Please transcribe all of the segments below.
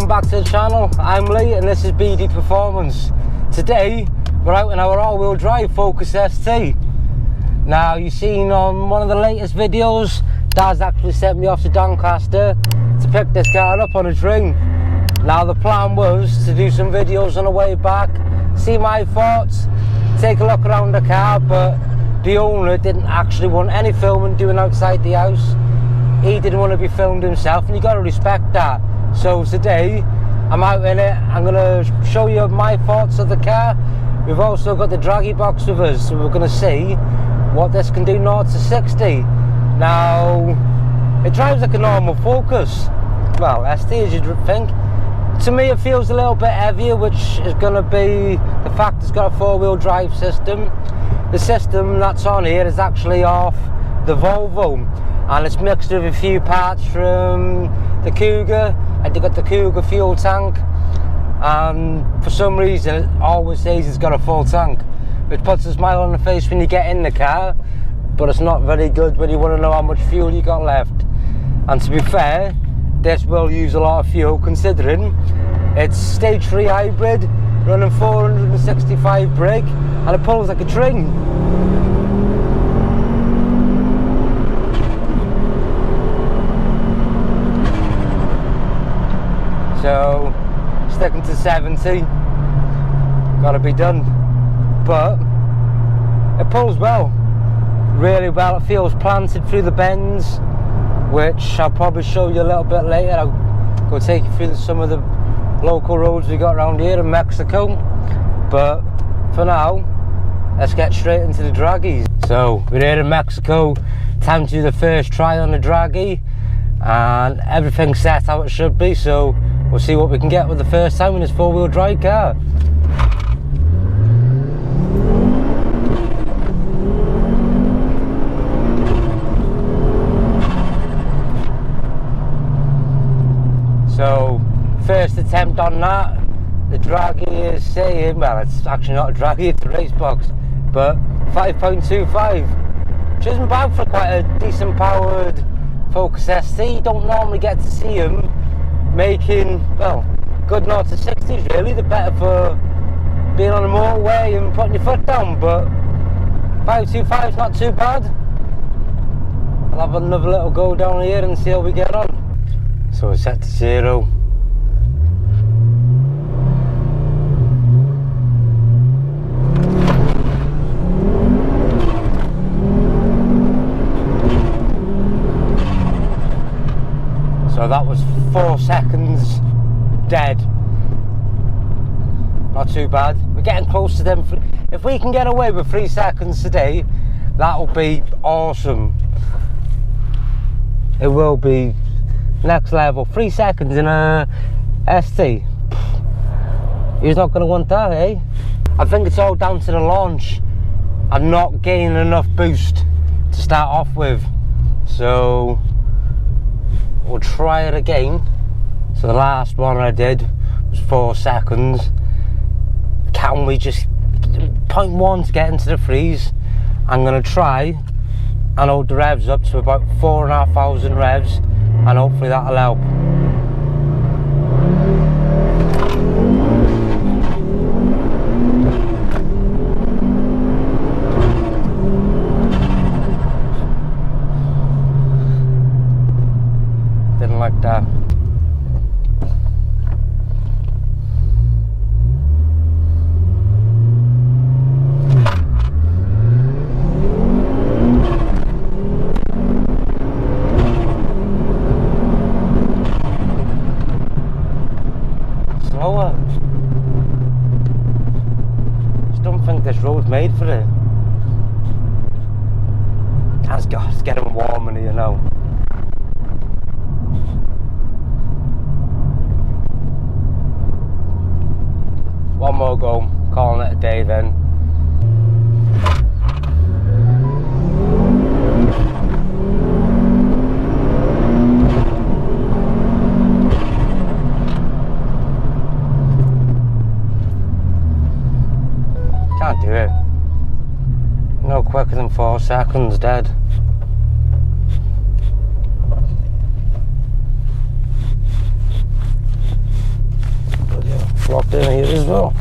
welcome back to the channel. I'm Lee and this is BD Performance. Today we're out in our all-wheel drive Focus ST. Now you've seen on one of the latest videos, Dad's actually sent me off to Doncaster to pick this car up on a train. Now the plan was to do some videos on the way back, see my thoughts, take a look around the car, but the owner didn't actually want any filming doing outside the house. He didn't want to be filmed himself, and you got to respect that. So today I'm out in it. I'm going to show you my thoughts of the car. We've also got the 𝗕𝗲𝙁𝑖box with us, so we're going to see what this can do 0 to 60. Now it drives like a normal Focus, well, ST as you'd think. To me it feels a little bit heavier, which is going to be the fact it's got a 4-wheel drive system. The system that's on here is actually off the Volvo, and it's mixed with a few parts from the Cougar. I got the Cougar fuel tank, and for some reason it always says it's got a full tank, which puts a smile on the face when you get in the car, but it's not very good when you want to know how much fuel you got left. And to be fair, this will use a lot of fuel considering it's stage 3 hybrid running 465 brake, and it pulls like a train. So sticking to 70, gotta be done, but it pulls well, really well. It feels planted through the bends, which I'll probably show you a little bit later. I'll go take you through some of the local roads we got around here in Mexico, but for now let's get straight into the 𝗕𝗲𝙁𝙗𝑖s. So we're here in Mexico, time to do the first try on the 𝗕𝗲𝙁𝗲𝑖, and everything's set how it should be, so we'll see what we can get with the first time in this 4-wheel drive car. So first attempt on that, the 𝗕𝗲𝙁𝗖 is saying, well, it's actually not a 𝗕𝗲𝙁𝗖, it's a Racebox, but 5.25, which isn't bad for quite a decent powered Focus ST. You don't normally get to see them making, well, good 0 to 60s really. They're better for being on the motorway and putting your foot down, but 5.25 is not too bad. I'll have another little go down here and see how we get on. So it's set to 0. So that was 4 seconds dead. Not too bad. We're getting close to them. If we can get away with 3 seconds today, that'll be awesome. It will be next level. 3 seconds in a ST. You're not going to want that, eh? I think it's all down to the launch. I'm not gaining enough boost to start off with, so we'll try it again. So the last one I did was 4 seconds. Can we just 0.1 to get into the freeze? I'm going to try and hold the revs up to about 4,500 revs, and hopefully that'll help. Didn't like that. Slower. Just don't think this road's made for it. It's getting warm in here now. One more go, calling it a day then. Can't do it. No quicker than 4 seconds dead. locked in here as well.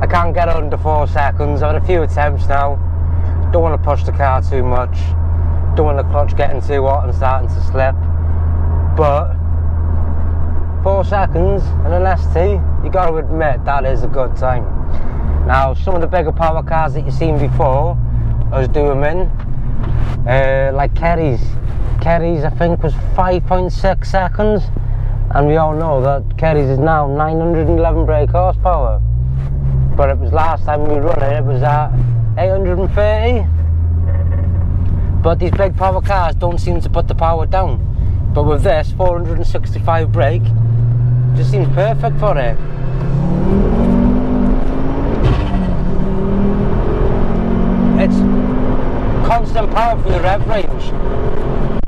I can't get under 4 seconds. I've had a few attempts now. Don't want to push the car too much. Don't want the clutch getting too hot and starting to slip. But 4 seconds in an ST, you got to admit that is a good time. Now, some of the bigger power cars that you've seen before, us do them in, like 𝘕𝗲𝙗, I think, was 5.6 seconds, and we all know that 𝘕𝗲𝙗 is now 911 brake horsepower. But it was last time we run it, it was at 830. But these big power cars don't seem to put the power down. But with this 465 brake, it just seems perfect for it. It's constant power from the rev range.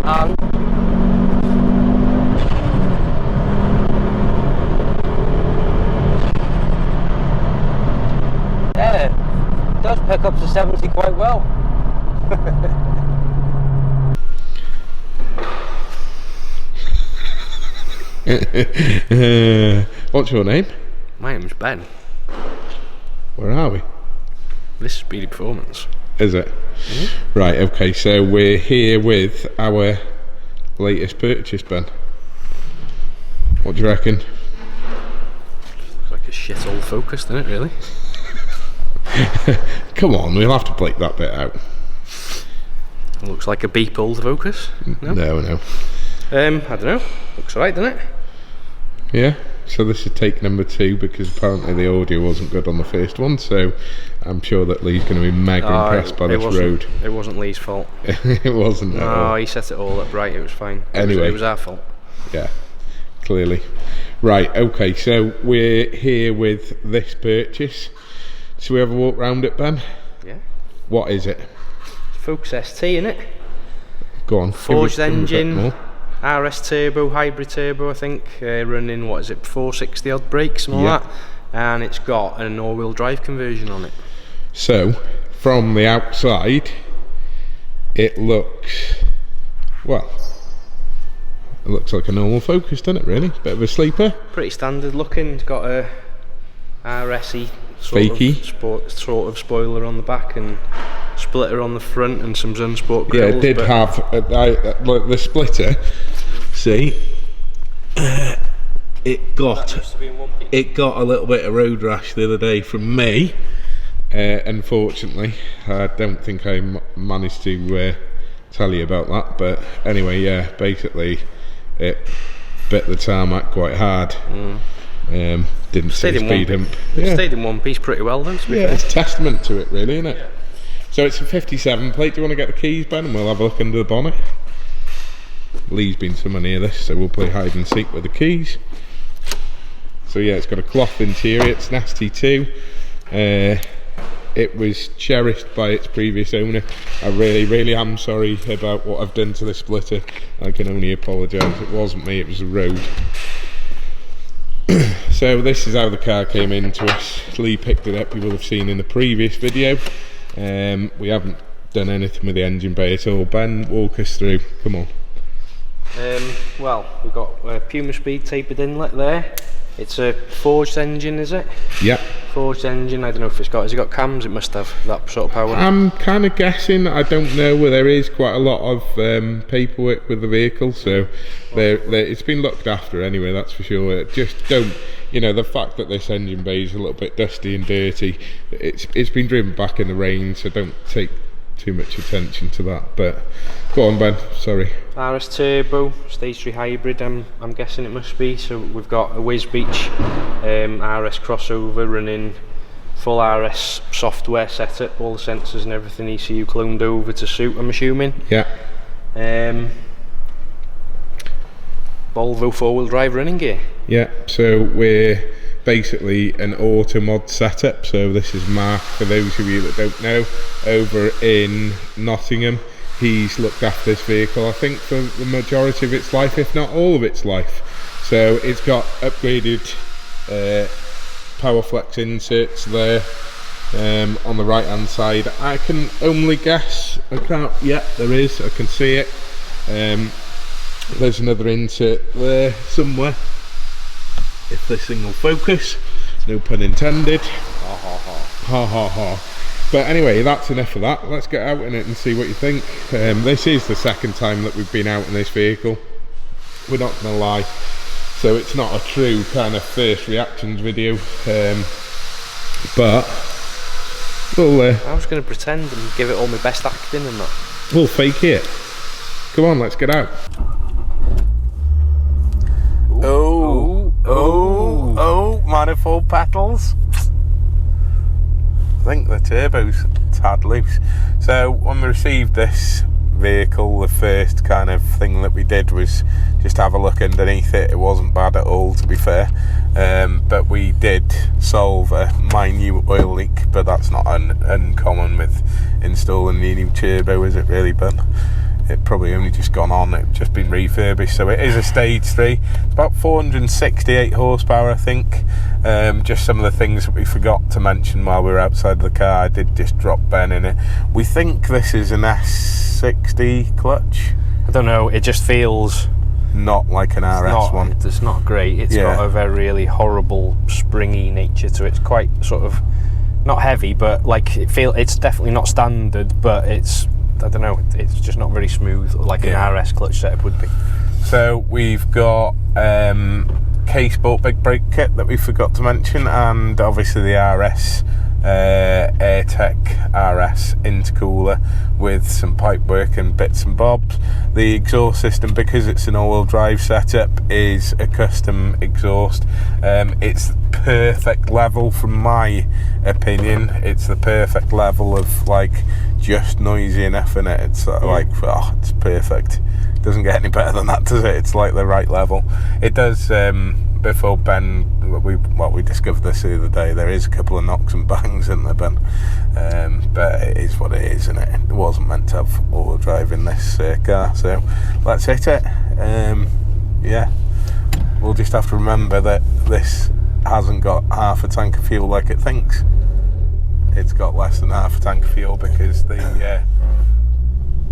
And yeah, it does pick up to 70 quite well. What's your name? My name's Ben. Where are we? This is Speedy Performance. Is it? Mm-hmm. Right, okay, so we're here with our latest purchase, Ben. What do you reckon? Looks like a shit old Focus, doesn't it, really? Come on, we'll have to bleep that bit out. It looks like a beep old Focus. No. I don't know. Looks alright, doesn't it? Yeah, so this is take number 2 because apparently the audio wasn't good on the first one, so I'm sure that Lee's going to be mega impressed by this road. It wasn't Lee's fault. It wasn't. No, he set it all up right, it was fine. Anyway. It was our fault. Yeah, clearly. Right, okay, so we're here with this purchase. Shall we have a walk round it, Ben? Yeah. What is it? Focus ST, innit? Go on. Forged engine. RS turbo, hybrid turbo, I think, running, what is it, 460 odd brakes, something like that, and it's got an all-wheel drive conversion on it. So, from the outside, it looks, well, it looks like a normal Focus, doesn't it, really? Bit of a sleeper. Pretty standard looking, it's got a RSy sort of spoiler on the back and splitter on the front and some Sunsport grills. Yeah, it did have like the splitter. See, it got a little bit of road rash the other day from me. Unfortunately, I don't think I managed to tell you about that. But anyway, yeah, basically, it bit the tarmac quite hard. Didn't see speed hump. It stayed in one piece pretty well then. Yeah, it's a testament to it, really, isn't it? Yeah. So it's a 57 plate. Do you want to get the keys, Ben, and we'll have a look under the bonnet? Lee's been somewhere near this, so we'll play hide and seek with the keys. So yeah, it's got a cloth interior. It's nasty too. It was cherished by its previous owner. I really am sorry about what I've done to the splitter. I can only apologise. It wasn't me, it was the road. So this is how the car came in to us. Lee picked it up, you will have seen in the previous video. We haven't done anything with the engine bay at all. Ben, walk us through, come on. Well, we've got a Puma Speed tapered inlet there. It's a forged engine, is it? Yeah. Forged engine, I don't know if has it got cams? It must have that sort of power. I'm kind of guessing, I don't know, where there is quite a lot of paperwork with the vehicle, so it's been looked after anyway, that's for sure. Just don't, you know, the fact that this engine bay is a little bit dusty and dirty, it's been driven back in the rain, so don't take too much attention to that. But go on, Ben, sorry. RS turbo, stage 3 hybrid, I'm guessing it must be. So we've got a 𝗎𝗍 RS crossover running full RS software setup, all the sensors and everything ECU cloned over to suit, I'm assuming. Yeah. Volvo 4-wheel drive running gear. Yeah, so we're basically an auto mod setup. So this is Mark, for those of you that don't know, over in Nottingham. He's looked after this vehicle, I think, for the majority of its life, if not all of its life. So it's got upgraded Powerflex inserts there. on the right hand side. I can only guess, I can't, yeah, there is, I can see it. There's another insert there somewhere, if this thing will focus, no pun intended. Ha ha ha. Ha ha ha. But anyway, that's enough of that. Let's get out in it and see what you think. This is the second time that we've been out in this vehicle. We're not gonna lie. So it's not a true kind of first reactions video. But we'll... I was gonna pretend and give it all my best acting and that. We'll fake it. Come on, let's get out. Oh, manifold petals. I think the turbo's a tad loose. So when we received this vehicle, the first kind of thing that we did was just have a look underneath it. It wasn't bad at all, to be fair, but we did solve a minute oil leak, but that's not uncommon with installing the new turbo, is it really, Ben? It probably only just gone on, it's just been refurbished. So it is a stage 3, it's about 468 horsepower, I think. Just some of the things that we forgot to mention while we were outside the car. I did just drop Ben in it. We think this is an S60 clutch. I don't know, it just feels not like an RS one. It's not great. It's got a very really horrible springy nature to it. It's quite sort of not heavy, but like it's definitely not standard, but it's, I don't know, it's just not very smooth like an RS clutch setup would be. So we've got case bought big brake kit that we forgot to mention, and obviously the RS Airtech RS intercooler with some pipe work and bits and bobs. The exhaust system, because it's an all-wheel drive setup, is a custom exhaust. It's perfect level from my opinion. It's the perfect level of like just noisy enough in it. It's like, oh, it's perfect. Doesn't get any better than that, does it? It's like the right level. It does. Before Ben, we discovered this the other day, there is a couple of knocks and bangs in there, Ben, but it is what it is, isn't it? It wasn't meant to have all-wheel drive in this car, so let's hit it. Yeah, we'll just have to remember that this hasn't got half a tank of fuel like it thinks. It's got less than half a tank of fuel because the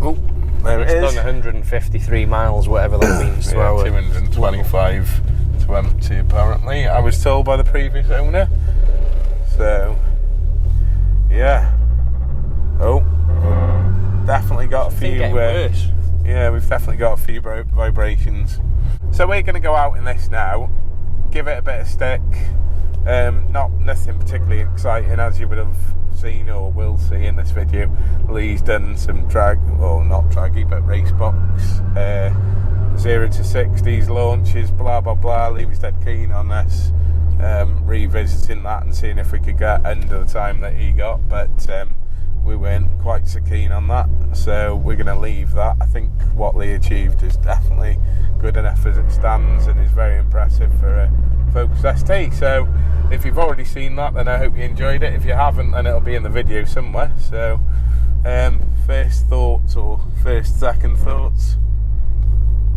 oh, there it is. It's done 153 miles, whatever that means to our 225 to empty, apparently, I was told by the previous owner. So yeah, definitely got a few yeah, we've definitely got a few vibrations. So we're going to go out in this now, give it a bit of stick. Nothing particularly exciting, as you would have seen or will see in this video. Lee's done some not draggy, but Racebox 0 to 60s launches, blah blah blah. Lee was dead keen on this, revisiting that and seeing if we could get under the time that he got, but we weren't quite so keen on that, so we're going to leave that. I think what Lee achieved is definitely good enough as it stands and is very impressive for a Focus ST. So if you've already seen that, then I hope you enjoyed it. If you haven't, then it'll be in the video somewhere. So first thoughts or second thoughts?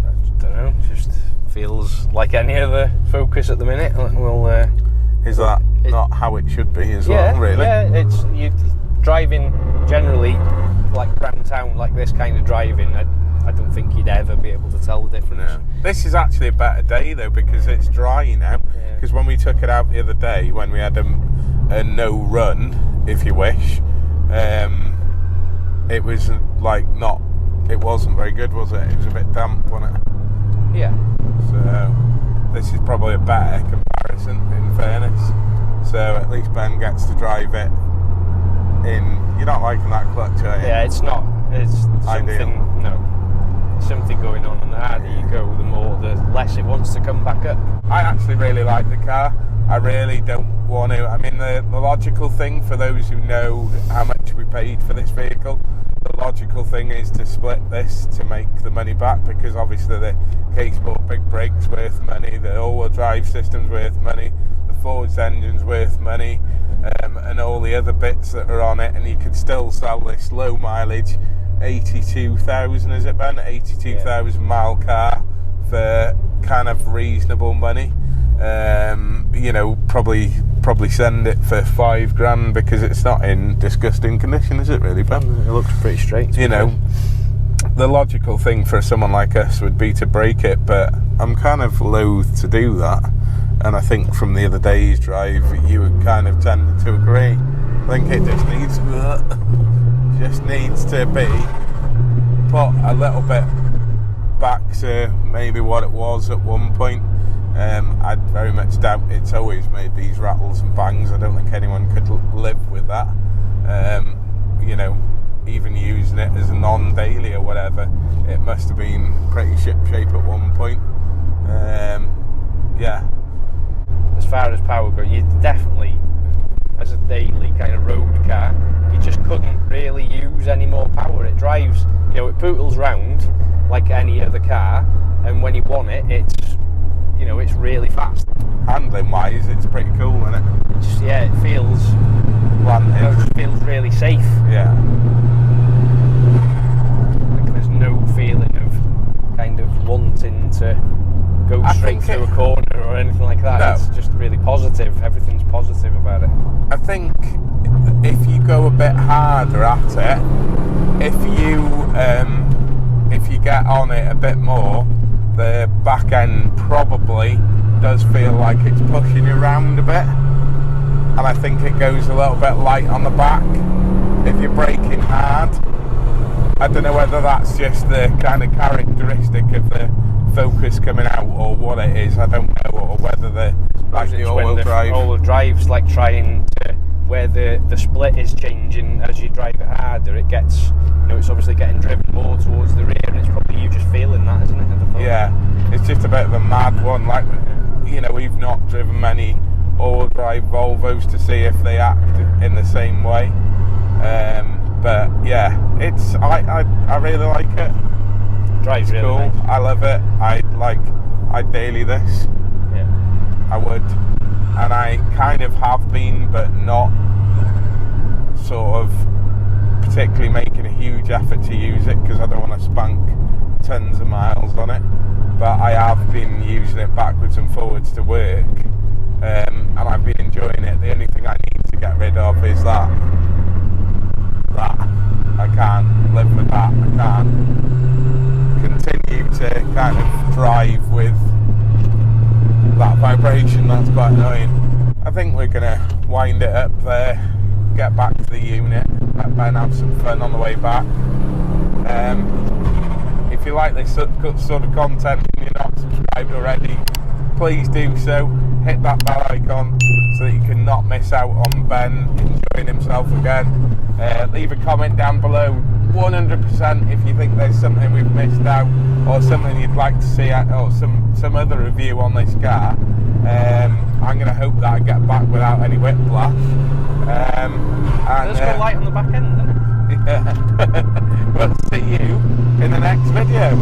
I don't know, just feels like any other Focus at the minute. We'll is that not how it should be as well, really? Yeah, it's you driving generally like around town, like this kind of driving, I don't think you'd ever be able to tell the difference. No. This is actually a better day though, because it's dry now. Because when we took it out the other day, when we had a no run, if you wish, it was like it wasn't very good, was it? It was a bit damp, wasn't it? Yeah. So this is probably a better comparison, in fairness. So at least Ben gets to drive it in. You're not liking that clutch, are you? Yeah, it's not. It's something. No. Something going on, and the harder you go, the less it wants to come back up. I actually really like the car. I really don't want to. I mean, the logical thing, for those who know how much we paid for this vehicle, the logical thing is to split this to make the money back, because obviously the case bought big brakes worth money, the all-wheel drive system's worth money, the forged engine's worth money, and all the other bits that are on it, and you could still sell this low mileage 82,000, is it, Ben? 82,000 mile car for kind of reasonable money. You know, probably probably send it for £5 because it's not in disgusting condition, is it really, Ben? It looks pretty straight. You know, the logical thing for someone like us would be to break it, but I'm kind of loath to do that. And I think from the other day's drive, you would kind of tend to agree. I think it just needs to be put a little bit back to maybe what it was at one point. I very much doubt it's always made these rattles and bangs. I don't think anyone could live with that. You know, even using it as a non-daily or whatever, it must have been pretty ship shape at one point. Yeah. As far as power goes, you definitely, as a daily kind of road car, you just couldn't really use any more power. It drives, you know, it pootles round like any other car, and when you want it, it's, you know, it's really fast. Handling wise, it's pretty cool, isn't it? It just, yeah, it feels, Planted. you know, it just feels really safe. Yeah. Like there's no feeling of kind of wanting to go straight through a corner or anything like that. No. It's just really positive. Everything's positive about it. I think if you go a bit harder at it, if you get on it a bit more, the back end probably does feel like it's pushing you around a bit, and I think it goes a little bit light on the back if you're braking hard. I don't know whether that's just the kind of characteristic of the Focus coming out or what it is, I don't know, or whether the all-wheel drive. All-wheel drive's like trying to, where the split is changing as you drive it harder, it gets, you know, it's obviously getting driven more towards the rear, and it's probably you just feeling that, isn't it? Yeah, it's just a bit of a mad one. Like, you know, we've not driven many all-wheel drive Volvos to see if they act in the same way. But yeah, I really like it. Drives really cool. nice. I love it. I'd daily this. Yeah. I would, and I kind of have been, but not sort of particularly making a huge effort to use it because I don't want to spank tons of miles on it. But I have been using it backwards and forwards to work, and I've been enjoying it. The only thing I need to get rid of is that I can't live with that. I can't continue to kind of drive with that vibration. That's quite annoying. I think we're gonna wind it up there, get back to the unit, let Ben have some fun on the way back. If you like this sort of content and you're not subscribed already, please do so. Hit that bell icon so that you can not miss out on Ben enjoying himself again. Leave a comment down below 100% if you think there's something we've missed out or something you'd like to see, or some other review on this car. I'm going to hope that I get back without any whiplash. Let's go light on the back end then. Yeah. We'll see you in the next video.